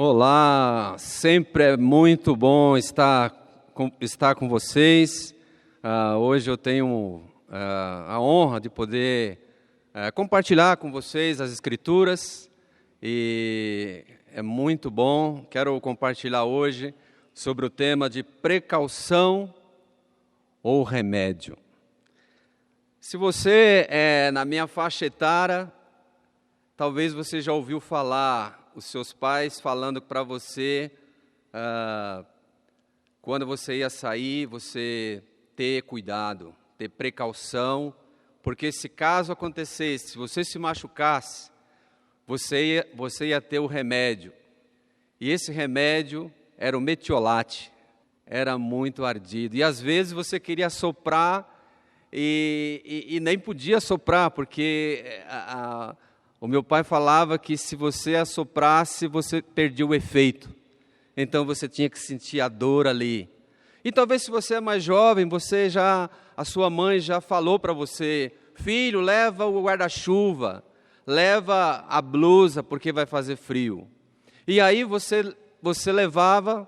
Olá, sempre é muito bom estar com vocês. Hoje eu tenho a honra de poder compartilhar com vocês as Escrituras e é muito bom. Quero compartilhar hoje sobre o tema de precaução ou remédio. Se você é na minha faixa etária, talvez você já ouviu falar os seus pais falando para você, quando você ia sair, você ter cuidado, ter precaução, porque se caso acontecesse, se você se machucasse, você ia ter o remédio. E esse remédio era o metiolate, era muito ardido. E às vezes você queria soprar e nem podia soprar, porque o meu pai falava que se você assoprasse, você perdia o efeito. Então você tinha que sentir a dor ali. E talvez se você é mais jovem, a sua mãe já falou para você: filho, leva o guarda-chuva, leva a blusa, porque vai fazer frio. E aí você levava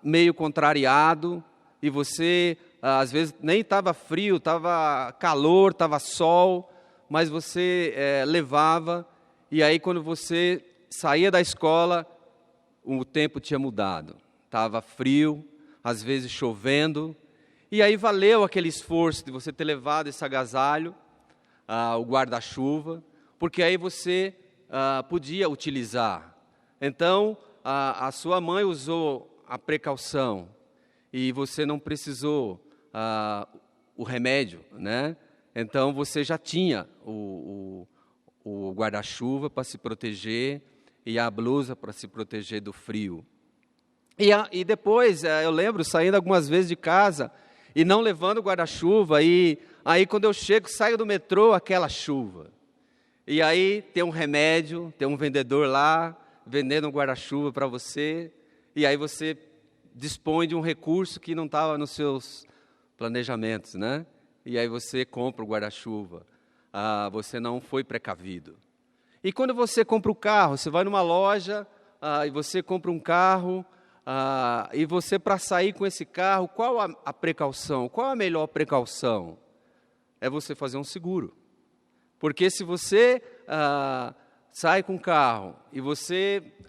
meio contrariado, e você às vezes nem estava frio, estava calor, estava sol, mas você levava, e aí quando você saía da escola, o tempo tinha mudado. Estava frio, às vezes chovendo, e aí valeu aquele esforço de você ter levado esse agasalho, o guarda-chuva, porque aí você podia utilizar. Então, a sua mãe usou a precaução, e você não precisou o remédio, né? Então, você já tinha o guarda-chuva para se proteger e a blusa para se proteger do frio. E depois, eu lembro, saindo algumas vezes de casa e não levando o guarda-chuva, e aí quando eu saio do metrô, aquela chuva. E aí tem um remédio, tem um vendedor lá, vendendo um guarda-chuva para você, e aí você dispõe de um recurso que não estava nos seus planejamentos, né? E aí você compra o guarda-chuva, você não foi precavido. E quando você compra o carro, você vai numa loja e você compra um carro, e você, para sair com esse carro, qual a precaução? Qual a melhor precaução? É você fazer um seguro. Porque se você sai com o carro e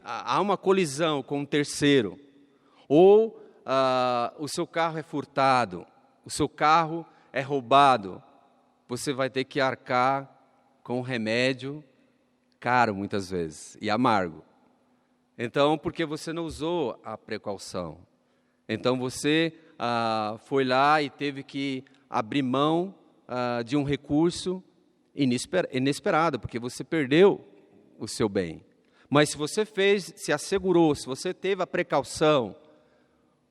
há uma colisão com um terceiro, ou o seu carro é furtado, o seu carro é roubado, você vai ter que arcar com um remédio caro muitas vezes e amargo. Então, porque você não usou a precaução. Então, você foi lá e teve que abrir mão de um recurso inesperado, porque você perdeu o seu bem. Mas se você se assegurou, se você teve a precaução,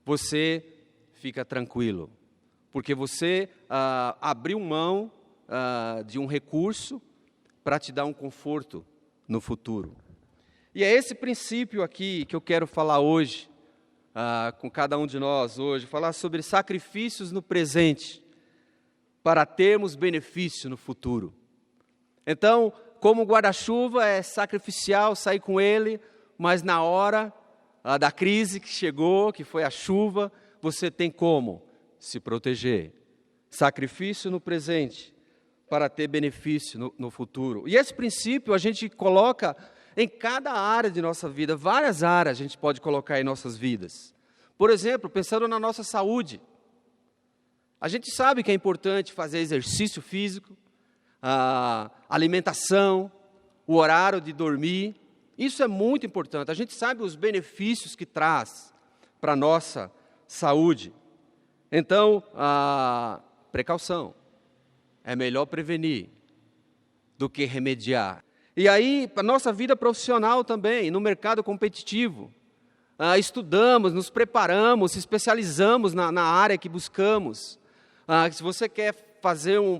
você fica tranquilo. Porque você abriu mão de um recurso para te dar um conforto no futuro. E é esse princípio aqui que eu quero falar hoje, com cada um de nós hoje, falar sobre sacrifícios no presente, para termos benefício no futuro. Então, como o guarda-chuva é sacrificial, sair com ele, mas na hora da crise que chegou, que foi a chuva, você tem como se proteger. Sacrifício no presente, para ter benefício no futuro. E esse princípio a gente coloca em cada área de nossa vida. Várias áreas a gente pode colocar em nossas vidas. Por exemplo, pensando na nossa saúde. A gente sabe que é importante fazer exercício físico, a alimentação, o horário de dormir. Isso é muito importante. A gente sabe os benefícios que traz para a nossa saúde. Então, precaução. É melhor prevenir do que remediar. E aí, para a nossa vida profissional também, no mercado competitivo, estudamos, nos preparamos, se especializamos na área que buscamos. Se você quer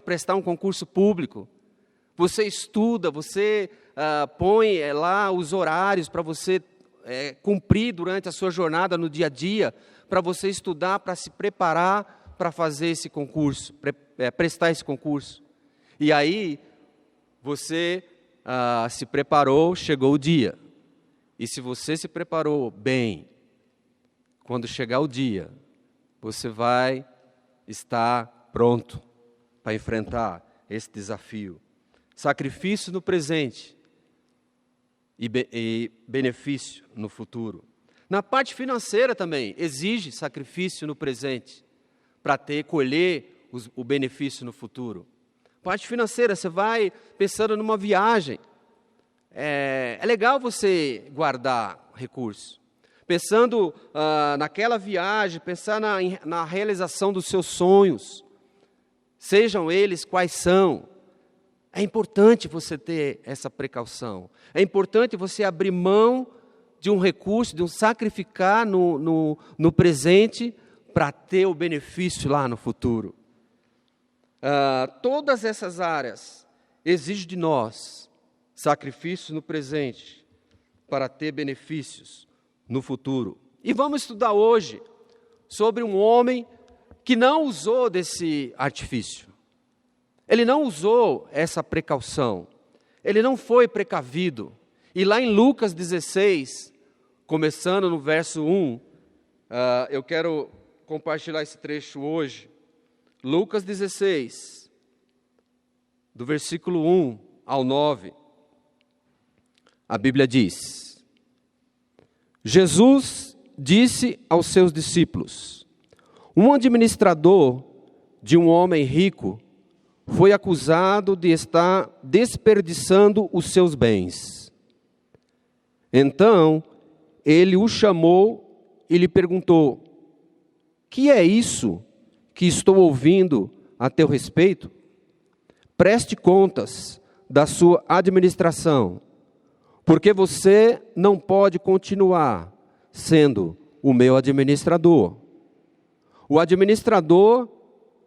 prestar um concurso público, você estuda, você põe lá os horários para você cumprir durante a sua jornada no dia a dia, para você estudar, para se preparar para fazer esse concurso, prestar esse concurso. E aí, você se preparou, chegou o dia. E se você se preparou bem, quando chegar o dia, você vai estar pronto para enfrentar esse desafio. Sacrifício no presente e benefício no futuro. Na parte financeira também, exige sacrifício no presente para colher o benefício no futuro. Parte financeira, você vai pensando numa viagem. É legal você guardar recursos. Pensando naquela viagem, pensar na realização dos seus sonhos, sejam eles quais são. É importante você ter essa precaução. É importante você abrir mão de um recurso, de um sacrificar no presente para ter o benefício lá no futuro. Todas essas áreas exigem de nós sacrifícios no presente para ter benefícios no futuro. E vamos estudar hoje sobre um homem que não usou desse artifício. Ele não usou essa precaução. Ele não foi precavido. E lá em Lucas 16, começando no verso 1, eu quero compartilhar esse trecho hoje. Lucas 16, do versículo 1 ao 9, a Bíblia diz: Jesus disse aos seus discípulos: um administrador de um homem rico foi acusado de estar desperdiçando os seus bens. Então, ele o chamou e lhe perguntou: que é isso que estou ouvindo a teu respeito? Preste contas da sua administração, porque você não pode continuar sendo o meu administrador. O administrador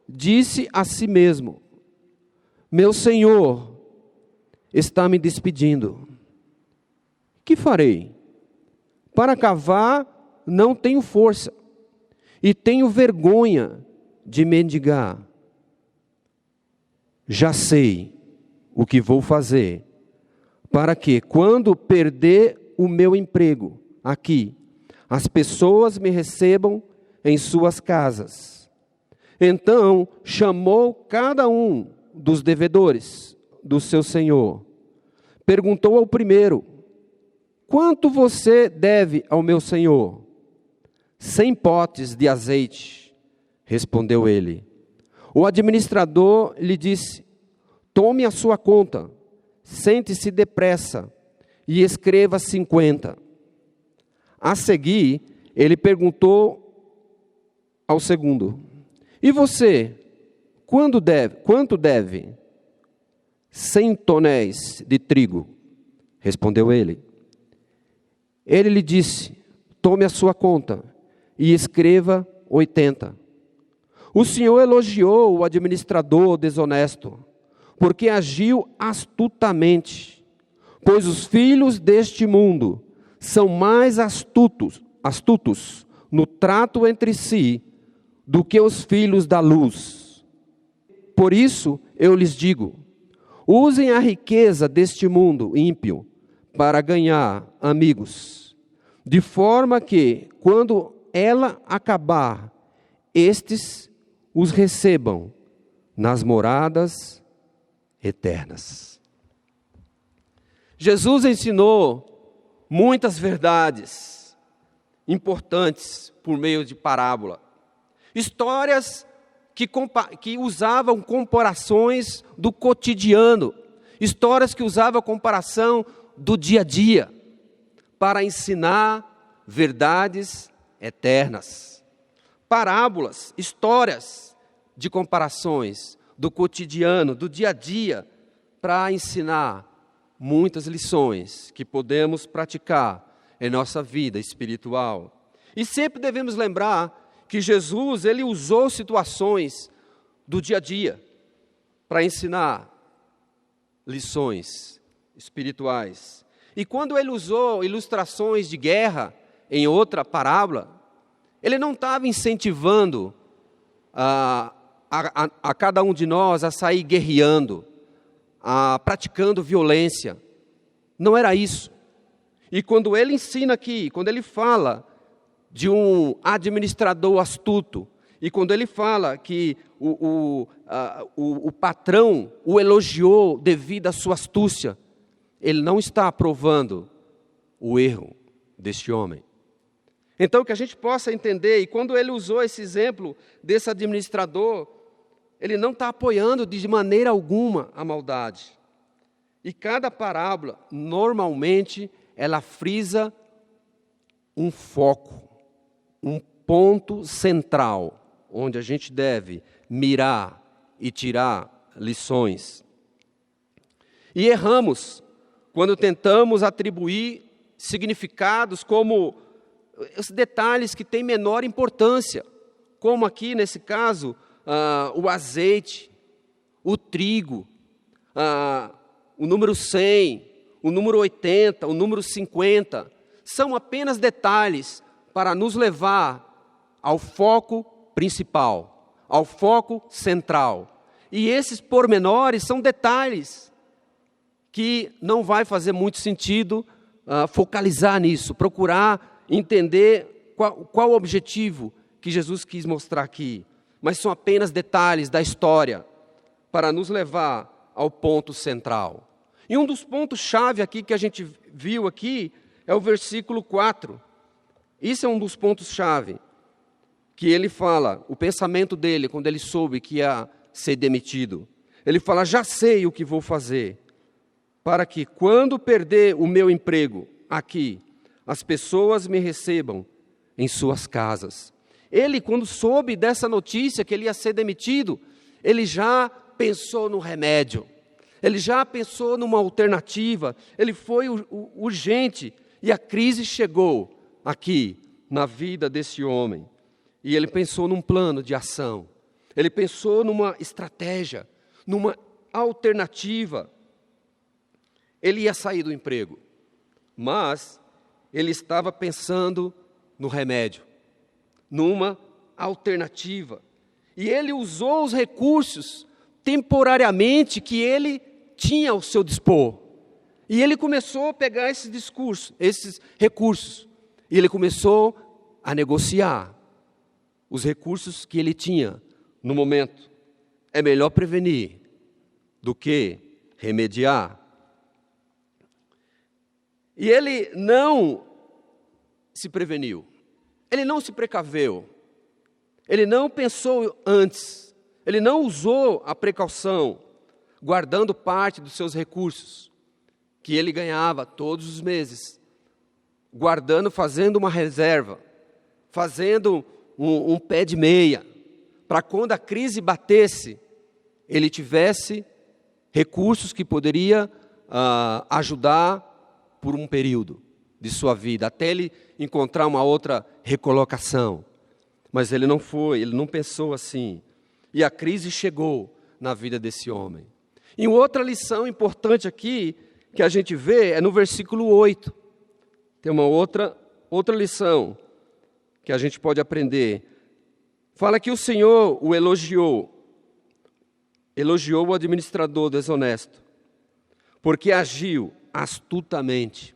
disse a si mesmo: meu senhor está me despedindo. Que farei? Para cavar não tenho força, e tenho vergonha de mendigar. Já sei o que vou fazer, para que, quando perder o meu emprego aqui, as pessoas me recebam em suas casas. Então chamou cada um dos devedores do seu senhor. Perguntou ao primeiro: quanto você deve ao meu senhor? 100 potes de azeite, respondeu ele. O administrador lhe disse: tome a sua conta, sente-se depressa e escreva 50. A seguir, ele perguntou ao segundo: e você, quanto deve? 100 tonéis de trigo, respondeu ele. Ele lhe disse: tome a sua conta e escreva 80. O Senhor elogiou o administrador desonesto, porque agiu astutamente, pois os filhos deste mundo são mais astutos no trato entre si do que os filhos da luz. Por isso eu lhes digo: usem a riqueza deste mundo ímpio para ganhar amigos, de forma que, quando ela acabar, estes os recebam nas moradas eternas. Jesus ensinou muitas verdades importantes por meio de parábola. Histórias que usavam comparações do cotidiano. Histórias que usavam comparação do dia a dia para ensinar verdades eternas. Parábolas, histórias de comparações do cotidiano, do dia a dia, para ensinar muitas lições que podemos praticar em nossa vida espiritual. E sempre devemos lembrar que Jesus, ele usou situações do dia a dia para ensinar lições espirituais. E quando ele usou ilustrações de guerra em outra parábola, ele não estava incentivando a cada um de nós a sair guerreando, praticando violência. Não era isso. E quando ele ensina aqui, quando ele fala de um administrador astuto, e quando ele fala que o patrão o elogiou devido à sua astúcia, ele não está aprovando o erro deste homem. Então, que a gente possa entender, e quando ele usou esse exemplo desse administrador, ele não está apoiando de maneira alguma a maldade. E cada parábola, normalmente, ela frisa um foco, um ponto central, onde a gente deve mirar e tirar lições. E erramos quando tentamos atribuir significados como os detalhes que têm menor importância, como aqui nesse caso, o azeite, o trigo, o número 100, o número 80, o número 50, são apenas detalhes para nos levar ao foco principal, ao foco central. E esses pormenores são detalhes que não vai fazer muito sentido focalizar nisso, procurar entender qual o objetivo que Jesus quis mostrar aqui. Mas são apenas detalhes da história para nos levar ao ponto central. E um dos pontos-chave aqui que a gente viu aqui é o versículo 4. Isso é um dos pontos-chave, que ele fala, o pensamento dele, quando ele soube que ia ser demitido. Ele fala, já sei o que vou fazer, para que quando perder o meu emprego aqui, as pessoas me recebam em suas casas. Ele, quando soube dessa notícia que ele ia ser demitido, ele já pensou no remédio. Ele já pensou numa alternativa, ele foi urgente, e a crise chegou aqui, na vida desse homem. E ele pensou num plano de ação, ele pensou numa estratégia, numa alternativa. Ele ia sair do emprego, mas ele estava pensando no remédio, numa alternativa. E ele usou os recursos temporariamente que ele tinha ao seu dispor. E ele começou a pegar esses recursos, e ele começou a negociar os recursos que ele tinha no momento. É melhor prevenir do que remediar. E ele não se preveniu, ele não se precaveu, ele não pensou antes, ele não usou a precaução, guardando parte dos seus recursos, que ele ganhava todos os meses, guardando, fazendo uma reserva, fazendo um pé de meia, para quando a crise batesse, ele tivesse recursos que poderia ajudar por um período de sua vida, até ele encontrar uma outra recolocação. Mas ele não foi, ele não pensou assim. E a crise chegou na vida desse homem. E outra lição importante aqui, que a gente vê, é no versículo 8. Tem uma outra lição que a gente pode aprender. Fala que o Senhor o elogiou o administrador desonesto, porque agiu astutamente.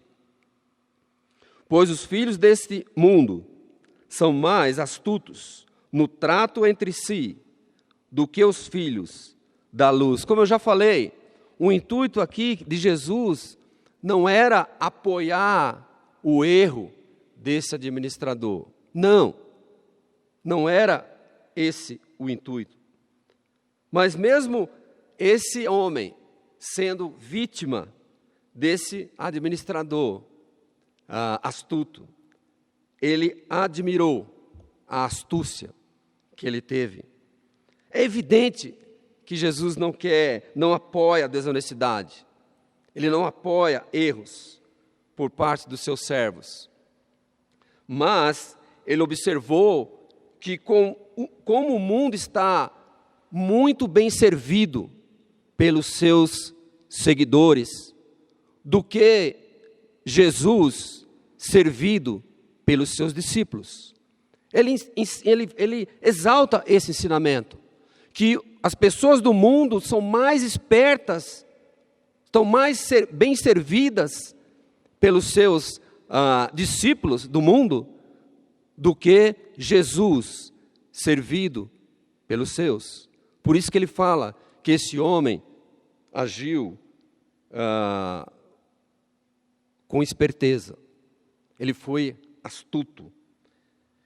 Pois os filhos deste mundo são mais astutos no trato entre si do que os filhos da luz. Como eu já falei, o intuito aqui de Jesus não era apoiar o erro desse administrador. Não era esse o intuito. Mas mesmo esse homem sendo vítima desse administrador astuto, ele admirou a astúcia que ele teve. É evidente que Jesus não apoia a desonestidade. Ele não apoia erros por parte dos seus servos. Mas ele observou que como o mundo está muito bem servido pelos seus seguidores, do que Jesus servido pelos seus discípulos. Ele exalta esse ensinamento, que as pessoas do mundo são mais espertas, estão mais bem servidas pelos seus discípulos do mundo do que Jesus servido pelos seus. Por isso que ele fala que esse homem agiu com esperteza. Ele foi astuto.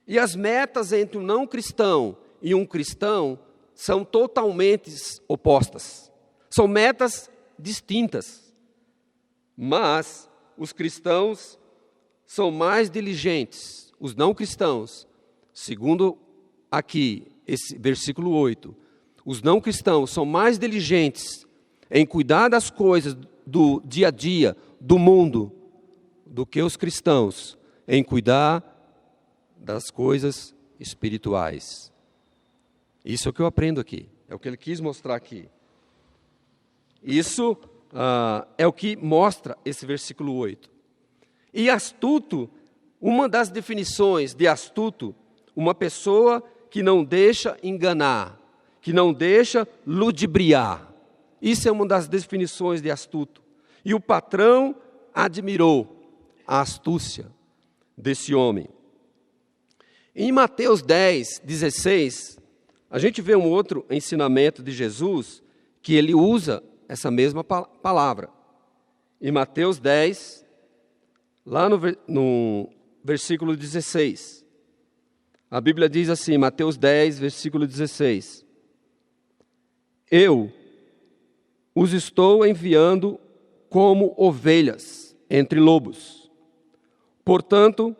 E as metas entre um não cristão e um cristão são totalmente opostas. São metas distintas. Mas os cristãos são mais diligentes. Os não cristãos, segundo aqui, esse versículo 8, os não cristãos são mais diligentes em cuidar das coisas do dia a dia, do mundo, do que os cristãos em cuidar das coisas espirituais. Isso é o que eu aprendo aqui, é o que ele quis mostrar aqui. Isso é o que mostra esse versículo 8. E astuto, uma das definições de astuto, uma pessoa que não deixa enganar, que não deixa ludibriar. Isso é uma das definições de astuto. E o patrão admirou a astúcia desse homem. Em Mateus 10, 16, a gente vê um outro ensinamento de Jesus que ele usa essa mesma palavra. Em Mateus 10, lá no versículo 16, a Bíblia diz assim, Mateus 10, versículo 16: Eu os estou enviando como ovelhas entre lobos. Portanto,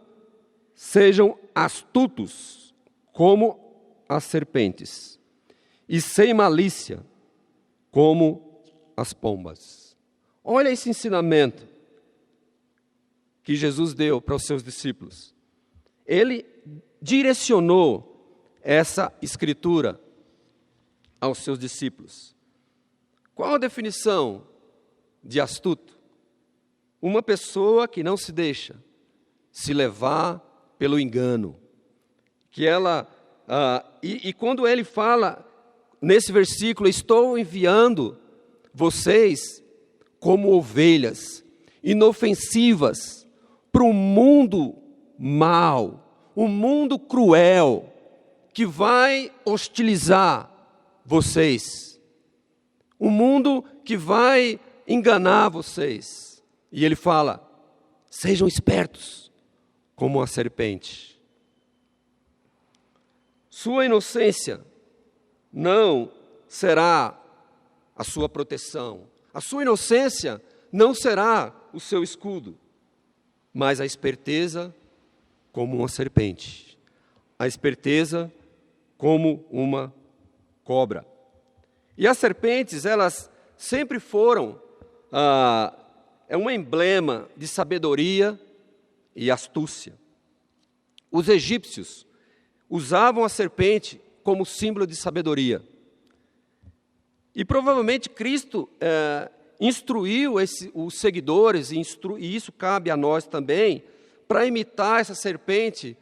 sejam astutos como as serpentes e sem malícia como as pombas. Olha esse ensinamento que Jesus deu para os seus discípulos. Ele direcionou essa escritura aos seus discípulos. Qual a definição de astuto? Uma pessoa que não se deixa se levar pelo engano. Que ela, e quando ele fala nesse versículo, estou enviando vocês como ovelhas inofensivas para um mundo mau, um mundo cruel, que vai hostilizar vocês, um mundo que vai enganar vocês. E ele fala, sejam espertos como a serpente. Sua inocência não será a sua proteção. A sua inocência não será o seu escudo, mas a esperteza como uma serpente. A esperteza como uma cobra. E as serpentes, elas sempre foram um emblema de sabedoria e astúcia. Os egípcios usavam a serpente como símbolo de sabedoria. E provavelmente Cristo instruiu os seguidores, e isso cabe a nós também, para imitar essa serpente,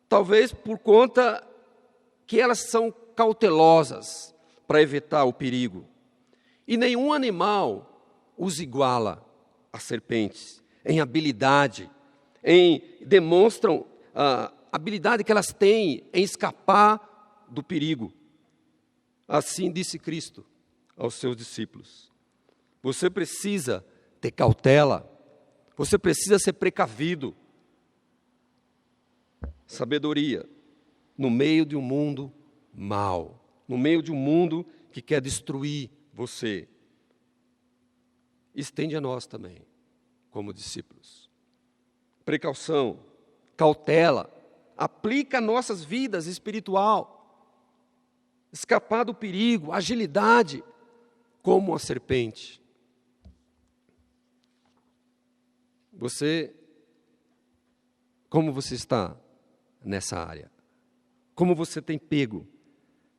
talvez por conta que elas são cautelosas para evitar o perigo. E nenhum animal os iguala às serpentes em habilidade, demonstram a habilidade que elas têm em escapar do perigo. Assim disse Cristo aos seus discípulos. Você precisa ter cautela, você precisa ser precavido. Sabedoria no meio de um mundo mau, no meio de um mundo que quer destruir você. Estende a nós também, como discípulos. Precaução, cautela, aplica a nossas vidas espiritual. Escapar do perigo, agilidade, como a serpente. Como você está nessa área? Como você tem pego?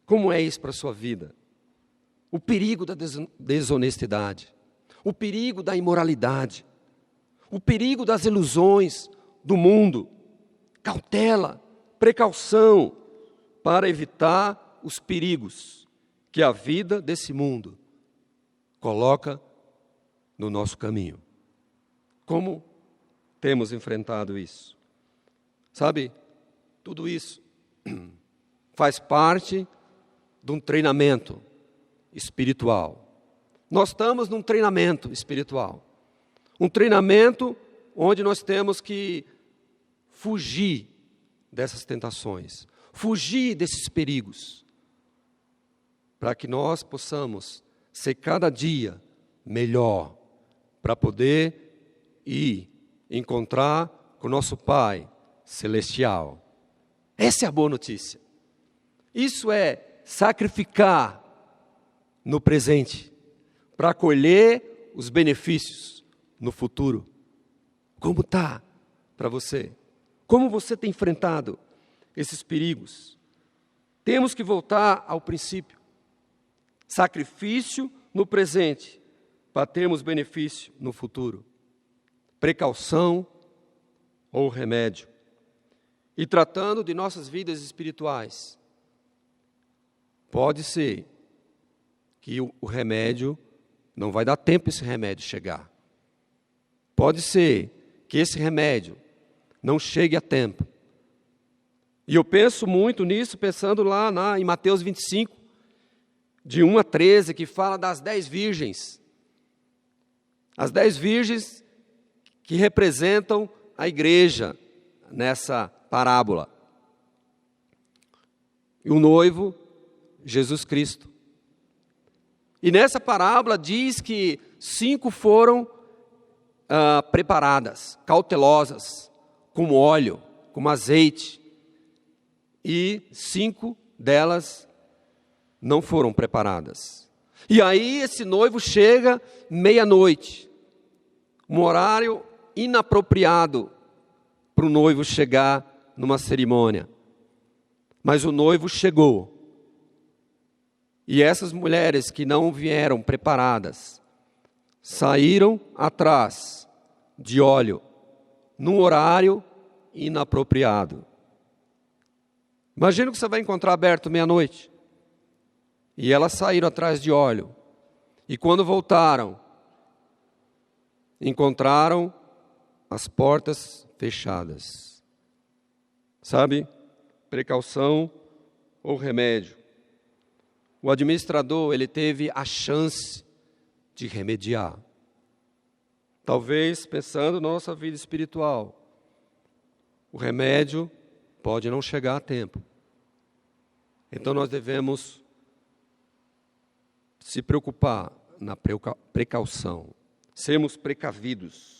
Como é isso para a sua vida? O perigo da desonestidade, o perigo da imoralidade, o perigo das ilusões do mundo. Cautela, precaução, para evitar os perigos que a vida desse mundo coloca no nosso caminho. Como temos enfrentado isso? Sabe, tudo isso faz parte de um treinamento espiritual. Nós estamos num treinamento espiritual. Um treinamento onde nós temos que fugir dessas tentações, fugir desses perigos, para que nós possamos ser cada dia melhor, para poder ir encontrar com o nosso Pai Celestial. Essa é a boa notícia. Isso é sacrificar no presente, para colher os benefícios no futuro. Como está para você? Como você tem enfrentado esses perigos? Temos que voltar ao princípio. Sacrifício no presente, para termos benefício no futuro. Precaução ou remédio. E tratando de nossas vidas espirituais, pode ser que o remédio, não vai dar tempo esse remédio chegar. Pode ser que esse remédio não chegue a tempo. E eu penso muito nisso, pensando lá em Mateus 25, de 1 a 13, que fala das 10 virgens. As 10 virgens que representam a igreja nessa parábola. E o noivo, Jesus Cristo. E nessa parábola diz que 5 foram preparadas, cautelosas, com óleo, com azeite. E 5 delas não foram preparadas. E aí esse noivo chega meia-noite, um horário inapropriado para o noivo chegar numa cerimônia. Mas o noivo chegou. E essas mulheres que não vieram preparadas, saíram atrás de óleo, num horário inapropriado. Imagina que você vai encontrar aberto meia-noite. E elas saíram atrás de óleo. E quando voltaram, encontraram as portas fechadas. Sabe? Precaução ou remédio. O administrador, ele teve a chance de remediar. Talvez, pensando na nossa vida espiritual, o remédio pode não chegar a tempo. Então nós devemos se preocupar na precaução, sermos precavidos.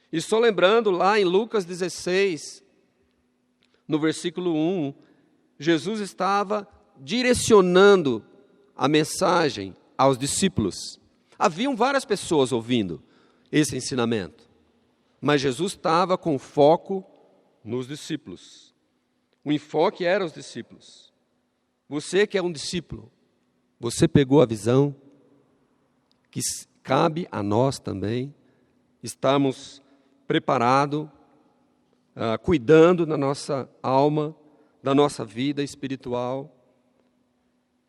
E só lembrando, lá em Lucas 16, no versículo 1, Jesus estava direcionando a mensagem aos discípulos. Haviam várias pessoas ouvindo esse ensinamento, mas Jesus estava com foco nos discípulos. O enfoque era os discípulos. Você que é um discípulo, você pegou a visão que cabe a nós também estarmos preparados, cuidando da nossa alma, da nossa vida espiritual.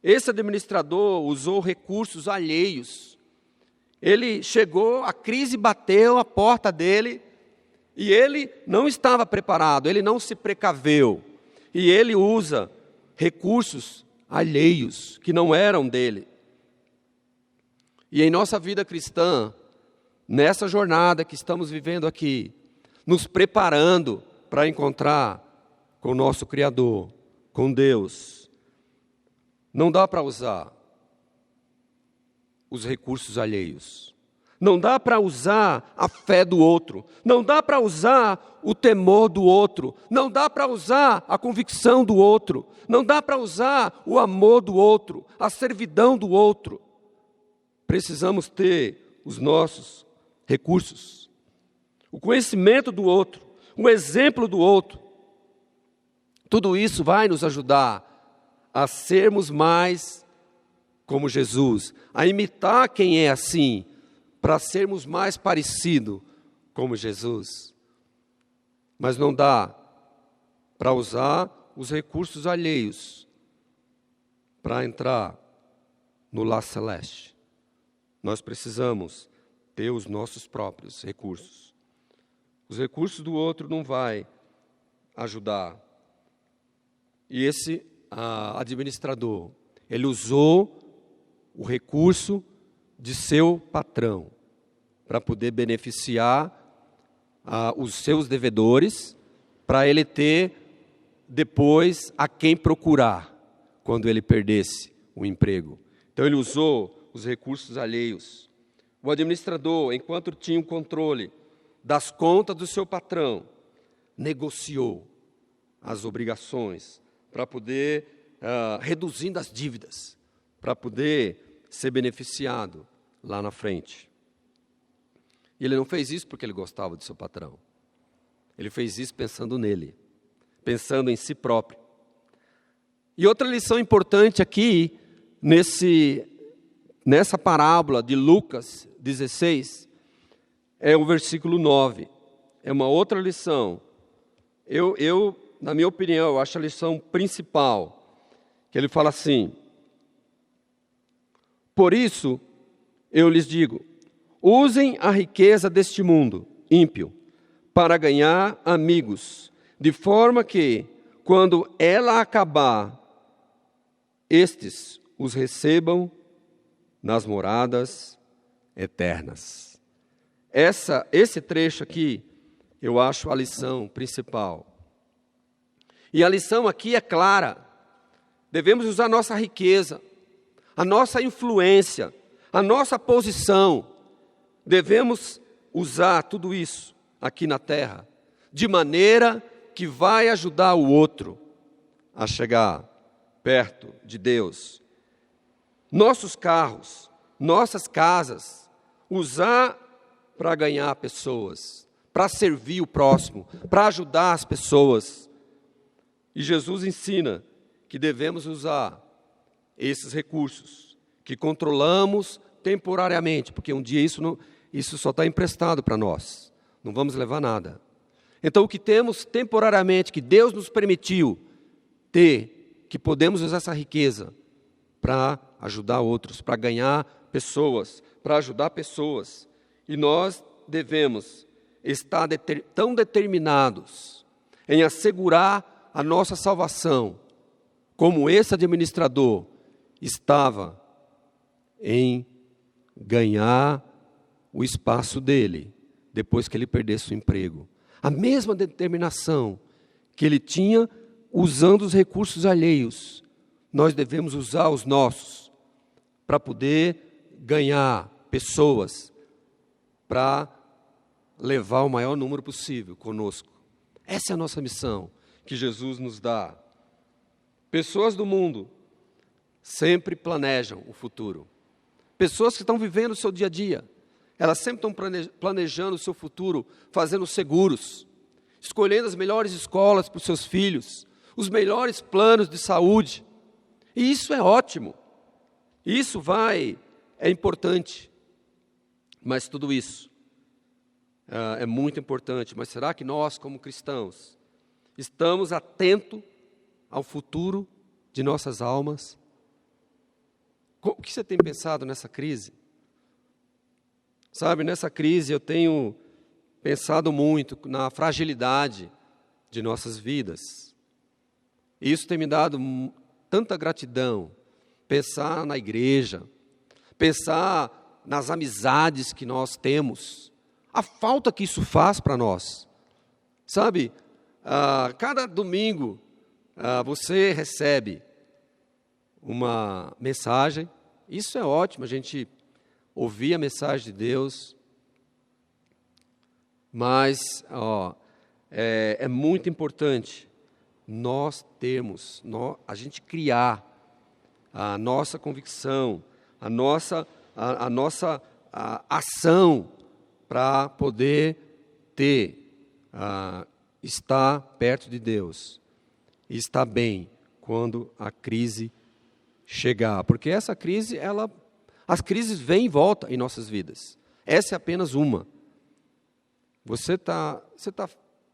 Esse administrador usou recursos alheios. Ele chegou, a crise bateu a porta dele e ele não estava preparado, ele não se precaveu. E ele usa recursos alheios que não eram dele. E em nossa vida cristã, nessa jornada que estamos vivendo aqui, nos preparando para encontrar com o nosso Criador, com Deus, não dá para usar os recursos alheios. Não dá para usar a fé do outro. Não dá para usar o temor do outro. Não dá para usar a convicção do outro. Não dá para usar o amor do outro, a servidão do outro. Precisamos ter os nossos recursos, o conhecimento do outro, o exemplo do outro. Tudo isso vai nos ajudar a sermos mais como Jesus, a imitar quem é assim, para sermos mais parecidos como Jesus. Mas não dá para usar os recursos alheios para entrar no lar celeste. Nós precisamos ter os nossos próprios recursos. Os recursos do outro não vai ajudar. E esse administrador, ele usou o recurso de seu patrão para poder beneficiar os seus devedores, para ele ter depois a quem procurar quando ele perdesse o emprego. Então ele usou os recursos alheios. O administrador, enquanto tinha o controle das contas do seu patrão, negociou as obrigações para poder, reduzindo as dívidas, para poder ser beneficiado lá na frente. E ele não fez isso porque ele gostava do seu patrão. Ele fez isso pensando nele, pensando em si próprio. E outra lição importante aqui, nessa parábola de Lucas 16, é o versículo 9. É uma outra lição. Na minha opinião, eu acho a lição principal, que ele fala assim: por isso, eu lhes digo, usem a riqueza deste mundo ímpio para ganhar amigos, de forma que, quando ela acabar, estes os recebam nas moradas eternas. Esse trecho aqui, eu acho a lição principal. E a lição aqui é clara. Devemos usar a nossa riqueza, a nossa influência, a nossa posição. Devemos usar tudo isso aqui na terra, de maneira que vai ajudar o outro a chegar perto de Deus. Nossos carros, nossas casas, usar para ganhar pessoas, para servir o próximo, para ajudar as pessoas. E Jesus ensina que devemos usar esses recursos, que controlamos temporariamente, porque um dia isso só está emprestado para nós, não vamos levar nada. Então o que temos temporariamente, que Deus nos permitiu ter, que podemos usar essa riqueza para ajudar outros, para ganhar pessoas, para ajudar pessoas. E nós devemos estar tão determinados em assegurar a nossa salvação, como esse administrador estava em ganhar o espaço dele, depois que ele perdesse o emprego. A mesma determinação que ele tinha usando os recursos alheios, nós devemos usar os nossos, para poder ganhar pessoas, para levar o maior número possível conosco. Essa é a nossa missão que Jesus nos dá. Pessoas do mundo sempre planejam o futuro. Pessoas que estão vivendo o seu dia a dia, elas sempre estão planejando o seu futuro, fazendo seguros, escolhendo as melhores escolas para os seus filhos, os melhores planos de saúde. E isso é ótimo. Isso é importante. Mas tudo isso é muito importante. Mas será que nós, como cristãos, estamos atentos ao futuro de nossas almas? O que você tem pensado nessa crise? Sabe, nessa crise eu tenho pensado muito na fragilidade de nossas vidas. E isso tem me dado tanta gratidão. Pensar na igreja, pensar nas amizades que nós temos, a falta que isso faz para nós. Sabe, cada domingo você recebe uma mensagem, isso é ótimo, a gente ouvir a mensagem de Deus, mas é muito importante a gente criar a nossa convicção, a nossa ação para poder estar perto de Deus e estar bem quando a crise chegar. Porque essa crise, as crises vêm e voltam em nossas vidas. Essa é apenas uma. Você está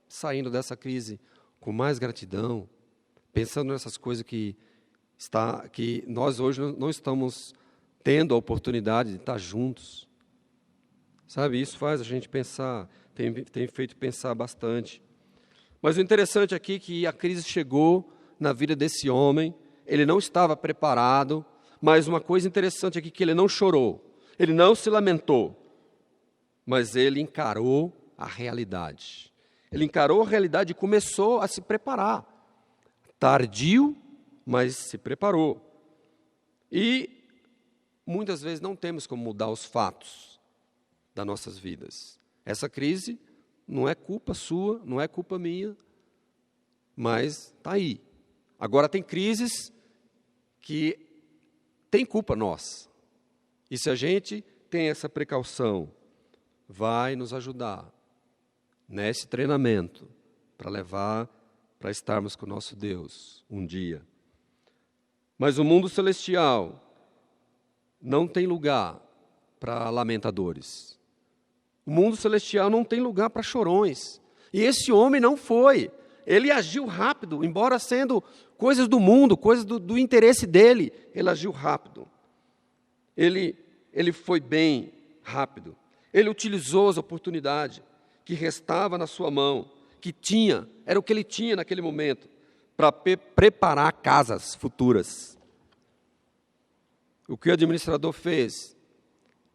saindo dessa crise com mais gratidão, pensando nessas coisas que nós hoje não estamos tendo a oportunidade de estar juntos. Sabe, isso faz a gente pensar, tem feito pensar bastante. Mas o interessante aqui é que a crise chegou na vida desse homem, ele não estava preparado, mas uma coisa interessante aqui é que ele não chorou, ele não se lamentou, mas ele encarou a realidade. Ele encarou a realidade e começou a se preparar. Tardio, mas se preparou. E muitas vezes não temos como mudar os fatos das nossas vidas. Essa crise não é culpa sua, não é culpa minha, mas está aí. Agora tem crises que tem culpa nossa. E se a gente tem essa precaução, vai nos ajudar nesse treinamento para estarmos com o nosso Deus um dia. Mas o mundo celestial não tem lugar para lamentadores. O mundo celestial não tem lugar para chorões. E esse homem não foi. Ele agiu rápido, embora sendo coisas do mundo, coisas do interesse dele, ele agiu rápido. Ele foi bem rápido. Ele utilizou as oportunidades que restava na sua mão, que tinha, era o que ele tinha naquele momento, para preparar casas futuras. O que o administrador fez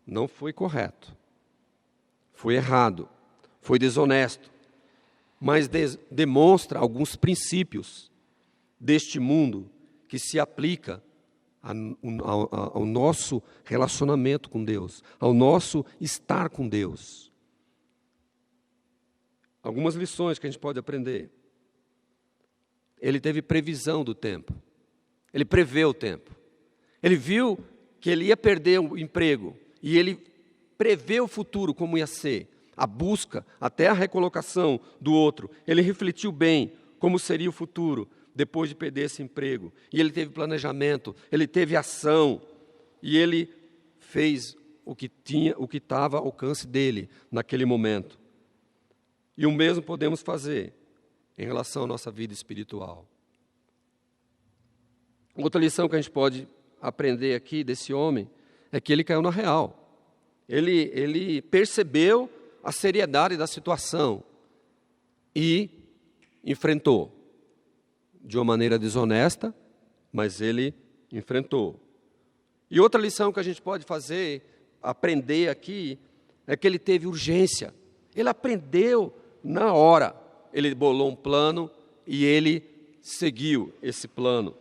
não foi correto, foi errado, foi desonesto, mas demonstra alguns princípios deste mundo que se aplica ao nosso relacionamento com Deus, ao nosso estar com Deus. Algumas lições que a gente pode aprender. Ele teve previsão do tempo. Ele prevê o tempo. Ele viu que ele ia perder o emprego e ele prevê o futuro como ia ser. A busca, até a recolocação do outro. Ele refletiu bem como seria o futuro depois de perder esse emprego. E ele teve planejamento, ele teve ação. E ele fez o que estava ao alcance dele naquele momento. E o mesmo podemos fazer em relação à nossa vida espiritual. Outra lição que a gente pode aprender aqui desse homem é que ele caiu na real. Ele percebeu a seriedade da situação e enfrentou. De uma maneira desonesta, mas ele enfrentou. E outra lição que a gente pode aprender aqui, é que ele teve urgência. Ele aprendeu na hora. Ele bolou um plano e ele seguiu esse plano.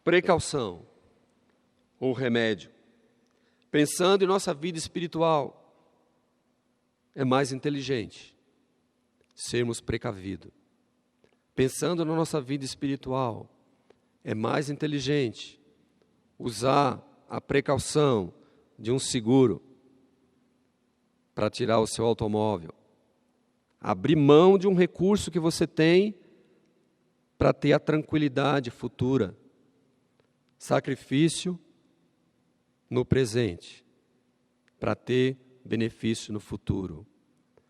Precaução ou remédio. Pensando em nossa vida espiritual, é mais inteligente sermos precavidos. Pensando na nossa vida espiritual, é mais inteligente usar a precaução de um seguro para tirar o seu automóvel. Abrir mão de um recurso que você tem para ter a tranquilidade futura. Sacrifício no presente, para ter benefício no futuro.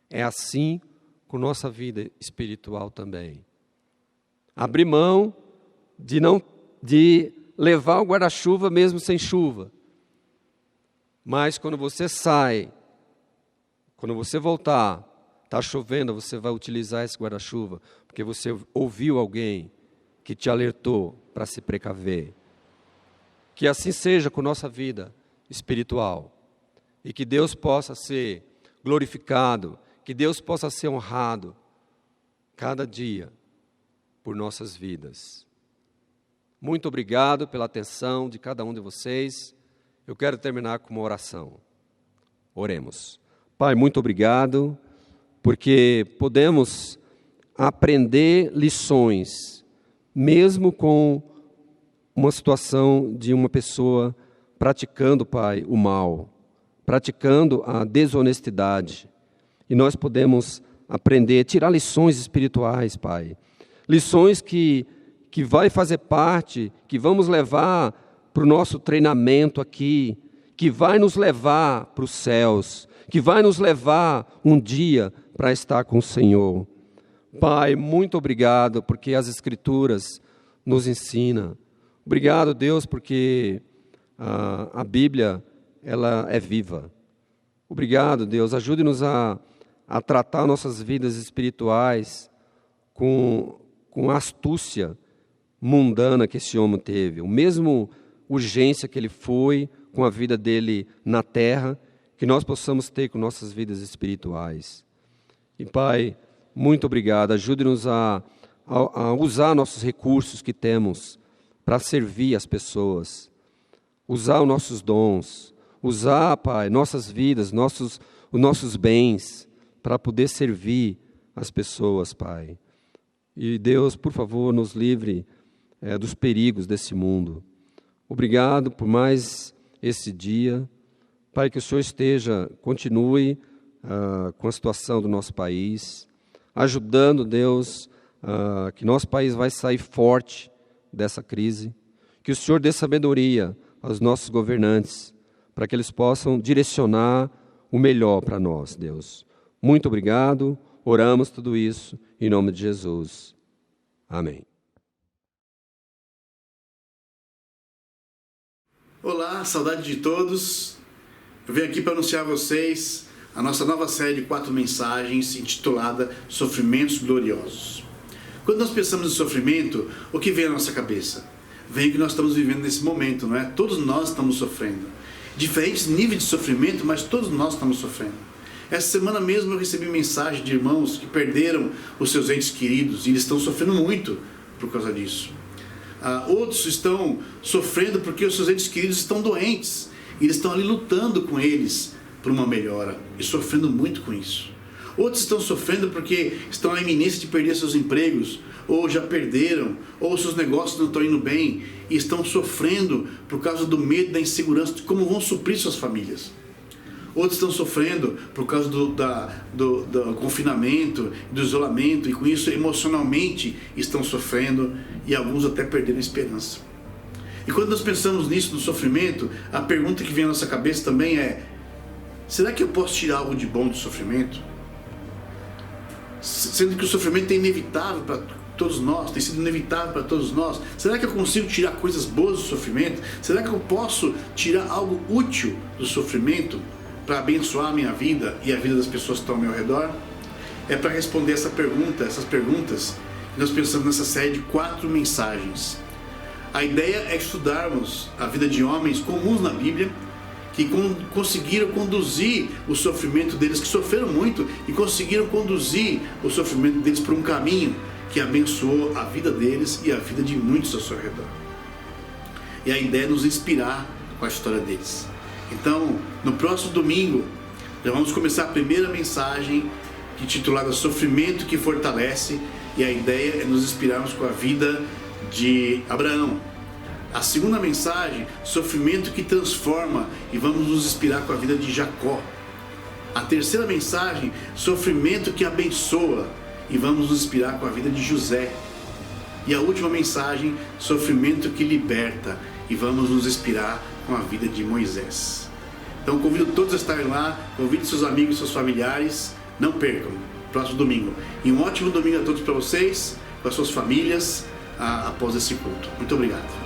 É assim com nossa vida espiritual também. Abrir mão de levar o guarda-chuva mesmo sem chuva. Mas quando você sai, quando você voltar, está chovendo, você vai utilizar esse guarda-chuva, porque você ouviu alguém que te alertou para se precaver. Que assim seja com nossa vida espiritual. E que Deus possa ser glorificado, que Deus possa ser honrado cada dia por nossas vidas. Muito obrigado pela atenção de cada um de vocês. Eu quero terminar com uma oração. Oremos. Pai, muito obrigado, porque podemos aprender lições, mesmo com uma situação de uma pessoa praticando, Pai, o mal, praticando a desonestidade. E nós podemos aprender, tirar lições espirituais, Pai. Lições que vai fazer parte, que vamos levar para o nosso treinamento aqui, que vai nos levar para os céus, que vai nos levar um dia para estar com o Senhor. Pai, muito obrigado, porque as Escrituras nos ensinam. Obrigado, Deus, porque a Bíblia, ela é viva. Obrigado, Deus. Ajude-nos a tratar nossas vidas espirituais com a astúcia mundana que esse homem teve. O mesmo urgência que ele foi com a vida dele na terra, que nós possamos ter com nossas vidas espirituais. E, Pai, muito obrigado. Ajude-nos a usar nossos recursos que temos para servir as pessoas. Usar os nossos dons. Usar, Pai, nossas vidas, os nossos bens, para poder servir as pessoas, Pai. E Deus, por favor, nos livre dos perigos desse mundo. Obrigado por mais esse dia. Pai, que o Senhor continue com a situação do nosso país, ajudando, Deus, que nosso país vai sair forte dessa crise. Que o Senhor dê sabedoria aos nossos governantes, para que eles possam direcionar o melhor para nós, Deus. Muito obrigado, oramos tudo isso em nome de Jesus. Amém. Olá, saudade de todos. Eu venho aqui para anunciar a vocês a nossa nova série de 4 mensagens intitulada Sofrimentos Gloriosos. Quando nós pensamos em sofrimento, o que vem à nossa cabeça? Vem o que nós estamos vivendo nesse momento, não é? Todos nós estamos sofrendo. Diferentes níveis de sofrimento, mas todos nós estamos sofrendo. Essa semana mesmo eu recebi mensagem de irmãos que perderam os seus entes queridos e eles estão sofrendo muito por causa disso. Outros estão sofrendo porque os seus entes queridos estão doentes e eles estão ali lutando com eles por uma melhora e sofrendo muito com isso. Outros estão sofrendo porque estão à iminência de perder seus empregos, ou já perderam, ou seus negócios não estão indo bem e estão sofrendo por causa do medo, da insegurança de como vão suprir suas famílias. Outros estão sofrendo por causa do confinamento, do isolamento, e com isso emocionalmente estão sofrendo, e alguns até perderam a esperança. E quando nós pensamos nisso, no sofrimento, a pergunta que vem à nossa cabeça também é: será que eu posso tirar algo de bom do sofrimento? Sendo que o sofrimento é inevitável para todos nós, tem sido inevitável para todos nós. Será que eu consigo tirar coisas boas do sofrimento? Será que eu posso tirar algo útil do sofrimento para abençoar a minha vida e a vida das pessoas que estão ao meu redor? É para responder essas perguntas que nós pensamos nessa série de 4 mensagens. A ideia é estudarmos a vida de homens comuns na Bíblia, que conseguiram conduzir o sofrimento deles, que sofreram muito, e conseguiram conduzir o sofrimento deles por um caminho que abençoou a vida deles e a vida de muitos ao seu redor. E a ideia é nos inspirar com a história deles. Então, no próximo domingo, já vamos começar a primeira mensagem, intitulada Sofrimento que Fortalece, e a ideia é nos inspirarmos com a vida de Abraão. A segunda mensagem, Sofrimento que Transforma, e vamos nos inspirar com a vida de Jacó. A terceira mensagem, Sofrimento que Abençoa, e vamos nos inspirar com a vida de José. E a última mensagem, Sofrimento que Liberta, e vamos nos inspirar com a vida de Moisés. Então convido todos a estarem lá, convide seus amigos e seus familiares, não percam, próximo domingo. E um ótimo domingo a todos para vocês, com as suas famílias, após esse culto. Muito obrigado.